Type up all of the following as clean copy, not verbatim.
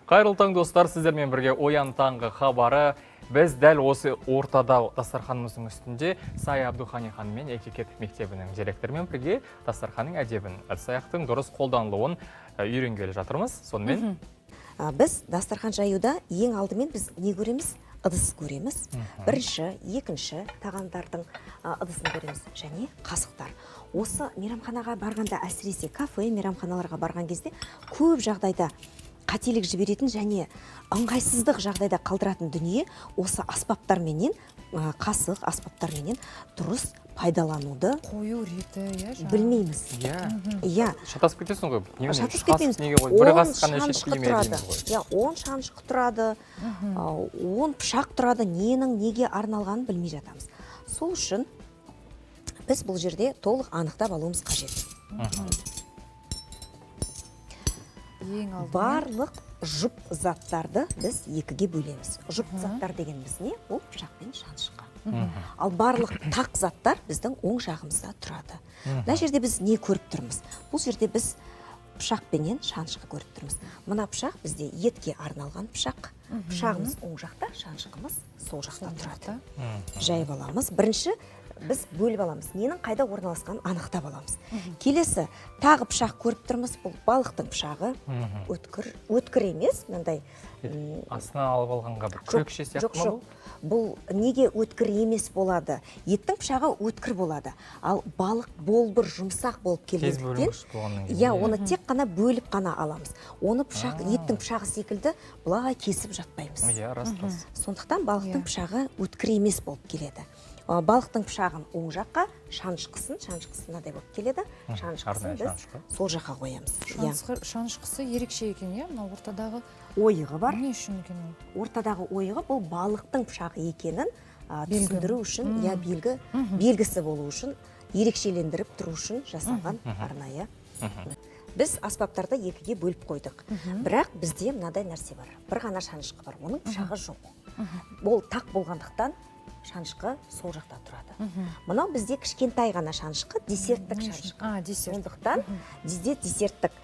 Қайырлы таң достар, сіздермен бірге Оян таңғы хабары. Біз дәл осы ортада дастарханымыздың үстінде Сая Абдухани ханым мен этикет мектебінің директорымен бірге дастарханның әдебін, ыдыс-аяқтың дұрыс қолданылуын үйренгелі жатырмыз. Сонымен біз дастархан жаюда ең алдымен біз не көреміз? Ыдыс көреміз. Бірінші, екінші тағамдардың ыдысын көреміз және қасықтар. Осы мейрамханаға барғанда, әсіресе кафе, мейрамханаларға барған кезде көп жағдайда қателік жіберетін және ыңғайсыздық жағдайда қалдыратын дүние осы аспаптарменен, қасық аспаптарменен дұрыс пайдалануды қою реті, білмейміз. Иә. Шатасып кетесің ғой. Шатасып кетпейміз. 10 шаншық тұрады, 10 пышақ тұрады, ненің неге арналғанын білмей жатамыз. Сол үшін біз бұл жерде толық анықтап алуымыз қажет. Барлық жұп заттарды біз екіге бөлеміз. Жұп заттар дегеніміз не? Ол пышақ пен шаншыққа. Ал барлық тақ заттар біздің оң жағымызда тұрады. Мына жерде біз не көріп тұрмыз? Бұл жерде біз пышақ пенен шаншыққа көріп тұрмыз. Мына пышақ бізде етке арналған пышақ. Пышағымыз оң жақта, шаншықымыз сол жақта тұрады. Жайып аламыз. Бірінші біз бөліп аламыз. Ненің қайда орналасқанын анықтап аламыз. Келесі тағы пышақ көріп тұрмыз. Бұл балықтың пышағы. Өткір емес, мынандай астынан алып алғанға бір көкше сияқты ма бұл? Бұл неге өткір емес болады? Еттің пышағы өткір болады. Ал балық болбыр, жұмсақ болып келгендіктен, оны тек қана бөліп қана аламыз. Оны еттің пышағы секілді бұлай кесіп жатпаймыз. Сондықтан балықтың пышағы өткір емес болып келеді. Балықтың пышағын оң жаққа, шаншқысын болып келеді. Шаншқысын біз сол жаққа қоямыз. Шаншқысы ерекше екен, мына ортадағы ойығы бар. Не үшін екен ол? Ортадағы ойығы бұл балықтың пышағы екенін түсіндіру үшін, белгісі болу үшін, ерекшелендіріп тұру үшін жасалған арнайы. Біз аспаптарды екіге бөліп қойдық. Бірақ бізде мынадай нәрсе бар. Бір ғана шаншқы бар, оның пышағы жоқ. Ол тақ болғандықтан шаншқы сол жақта тұрады. Мынау бізде кішкентай ғана шаншқы, десерттік шаншқы. Сондықтан бізде десерттік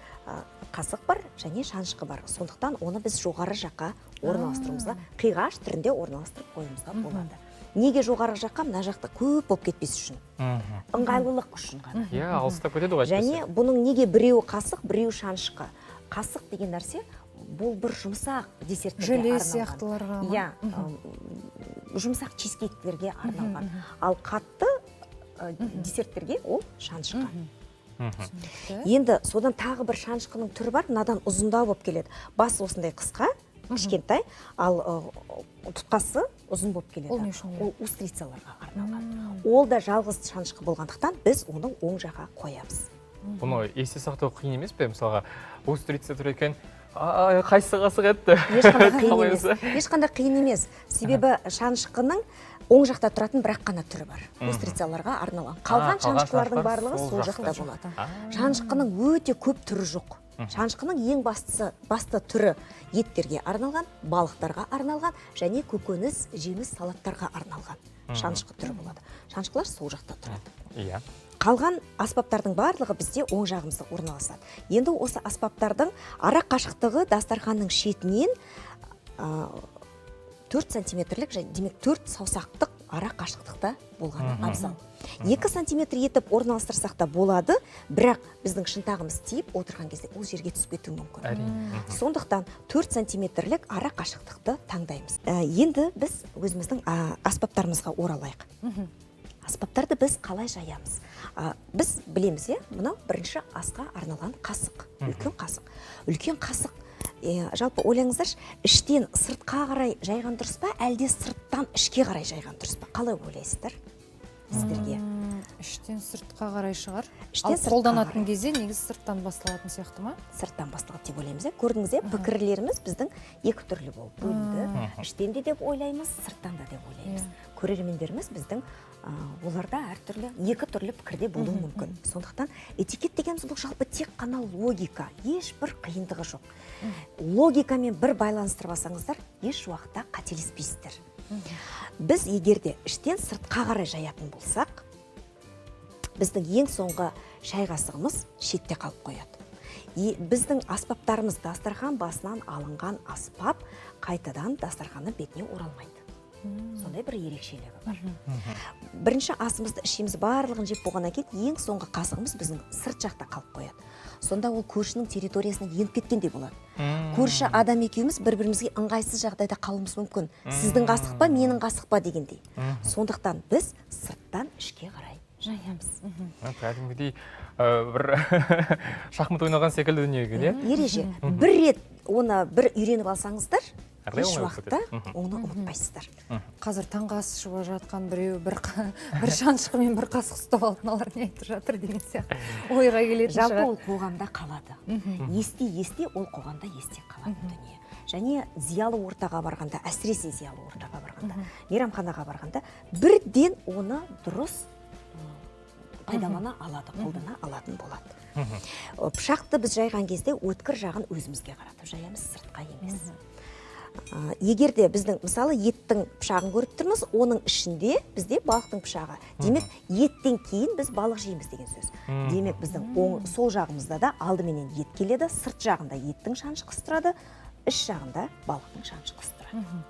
қасық бар және шаншқы бар. Сондықтан оны біз жоғары жаққа орналастыруымызға, қиғаш түрінде орналастырып қойымызға болады. Неге жоғары жаққа? Мына жақта көп болып кетпес үшін. Ыңғайлылық үшін ғана. Алыстап кетеді ғой. Және бұның неге біреуі қасық, біреуі шаншқы? Қасық деген нәрсе бұл бір жұмсақ десерттерге арналған. Желе сияқтыларға. Жұмсақ чизкейктерге арналған. Ал қатты десерттерге ол шаншқы. Енді содан тағы бір шаншқының түрі бар, мынадан ұзындау болып келеді. Басы осындай қысқа, кішкентай, ал тұтқасы ұзын болып келеді. Ол устрицаларға арналған. Ол да жалғыз шаншқы болғандықтан біз оның оң жаққа қоямыз. Бұны есте сақтау қиын емес пе? Мысалға, устрица тұр екен, қайсы қасық етті? Ешқандай қиын емес. Себебі шаншқының оң жақта тұратын бірақ қана түрі бар. Устрицаларға арналған. Қалған шаншқылардың барлығы сол жақта болады. Шаншқының өте көп түрі жоқ. Шаншқының ең басты түрі еттерге арналған, балықтарға арналған және көкөніс, жеміс, салаттарға арналған шаншқы түрі болады. Шаншқылар сол жақта тұрады. Қалған аспаптардың барлығы бізде оң жағымызда орналасады. Енді осы аспаптардың ара қашықтығы дастарханның шетінен 4 сантиметрлік, демек 4 саусақтық ара қашықтықта болғаны абзал. 2 сантиметр етіп орналастырсақ та болады, бірақ біздің шынтағымыз тиіп отырған кезде ол жерге түсіп кетуі мүмкін. Сондықтан 4 сантиметрлік ара қашықтықты таңдаймыз. Енді біз өзіміздің аспаптарымызға оралайық. Аспаптарды біз қалай жаямыз? Біз білеміз, мынау бірінші асқа арналған қасық, үлкен қасық. Үлкен қасық, жалпы ойлаңыздаршы, іштен сыртқа қарай жайған дұрыс па, әлде сырттан ішке қарай жайған дұрыс па? Қалай ойлайсыздар сіздерге? Іштен сыртқа қарай шығар. Ал қолданатын кезде негізі сырттан басталатын сияқты ма? Сырттан басталады деп ойлаймыз. Көрдіңіз, пікірлеріміз біздің екі түрлі болып бөлінді. Іштен де деп ойлаймыз, сырттан да деп ойлаймыз. Көрермендеріміз біздің оларда әртүрлі, екі түрлі пікірде болуы мүмкін. Сондықтан этикет дегеніміз бұл жалпы тек қана логика, ешбір қиындығы жоқ. Логикамен бір байланыстырып алсаңыздар, еш уақытта қателеспейсіздер. Біз егерде іштен сыртқа қарай жаятын болсақ, біздің ең соңғы шай қасығымыз шетте қалып қояды. біздің аспаптарымыз дастархан басынан алынған аспап қайтадан дастарханның бетіне оралмайды. Сондай бір ерекшелігі бар. Бірінші асымызды ішеміз барлығын жеп болғаннан кейін ең соңғы қасығымыз біздің сырт жақта қалып қояды. Сонда ол көршінің территориясына еніп кеткендей болады. Көрші адам екеуміз бір-бірімізге ыңғайсыз жағдайда қалуымыз мүмкін. Сіздің қасық па, менің қасық па дегендей. Сондықтан біз сырттан ішке қарай жаямыз. Кәдімгідей бір шахмат ойнаған секілді дүниеге, не? Ереже. Бір рет оны бір үйреніп алсаңыздар, Әрдайым еш оңай уақытта өтеді. оны ұмытпайсыздар. Қазір таңғы ас ішіп жатқан біреу бір шаншқы мен бір қасық ұстап алып, мыналар не айтып жатыр деген сияқты ойға келетін Жалпы шығар. ол қоғамда қалады. Есте ол қоғамда есте қалатын дүние. Және зиялы ортаға барғанда, әсіресе зиялы ортаға барғанда, мейрамханаға барғанда, бірден оны дұрыс пайдалана алады, қолдана алатын болады. Пышақты біз жайған кезде өткір жағын өзімізге қаратып жаямыз, сыртқа емес. Егер де біздің, мысалы, еттің пышағын көріп тұрмыз, оның ішінде бізде балықтың пышағы. Демек, еттен кейін біз балық жейміз деген сөз. Демек, біздің сол жағымызда да алдыменен ет келеді, сырт жағында еттің шаншқысы тұрады, іш жағында балықтың шаншқысы тұрады.